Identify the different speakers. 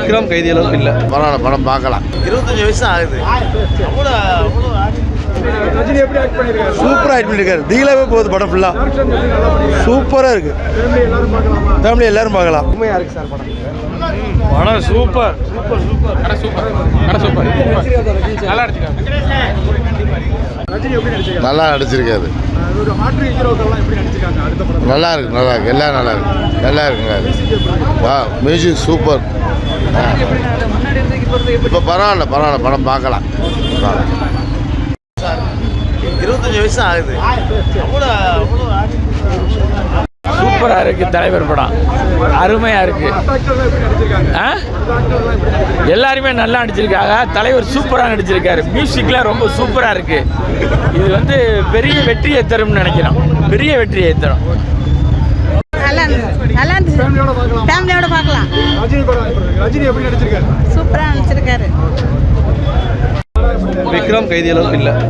Speaker 1: விக்ரம் கைதி அளவுக்கு இல்லை.
Speaker 2: பரவாயில்ல, படம் பார்க்கலாம்.
Speaker 3: 25 வயசு ஆகுது.
Speaker 4: ரஜினி எப்படி ஆக்ட் பண்ணிருக்காரு?
Speaker 2: சூப்பராக ஆக்ட் பண்ணியிருக்காரு. டீலாவே போகுது படம் ஃபுல்லாக. சூப்பராக இருக்கு. ஃபேமிலி எல்லாரும் பார்க்கலாம்.
Speaker 4: உண்மையா இருக்கு சார் படம்.
Speaker 1: படம் சூப்பர் சூப்பர் சூப்பர். கடை சூப்பர் கடை சூப்பர். நல்லா அடிச்சிருக்காங்க.
Speaker 4: ரஜினி எப்படி நடிச்சிருக்காரு?
Speaker 2: நல்லா நடிச்சிருக்காரு.
Speaker 4: ஒரு மாற்று ஹீரோக்கெல்லாம் எப்படி நடிச்சிருக்காங்க அடுத்த படம்?
Speaker 2: நல்லா இருக்கு, நல்லா இருக்கு, எல்லாம் நல்லா இருக்கு, நல்லா இருக்குங்க. Music super. இப்போ பரவாயில்ல, பரவாயில்ல, படம் பார்க்கலாம்.
Speaker 3: 25 வயசு ஆகுது.
Speaker 1: சூப்பராக இருக்குது தலைவர் படம். அருமையாக இருக்குது. எல்லாருமே நல்லா நடிச்சிருக்காங்க. தலைவர் சூப்பராக நடிச்சிருக்காரு. மியூசிக்லாம் ரொம்ப சூப்பராக இருக்குது. இது வந்து பெரிய வெற்றியை தரும்னு நினைக்கிறோம். பெரிய வெற்றியை தரும்.
Speaker 5: நல்லா இருந்துச்சு. ஃபேமிலியோட பார்க்கலாம்.
Speaker 4: ரஜினி எப்படி நடிச்சிருக்காரு?
Speaker 5: சூப்பராக நடிச்சிருக்காரு.
Speaker 1: விக்ரம் கைதி அளவுக்கு இல்லை.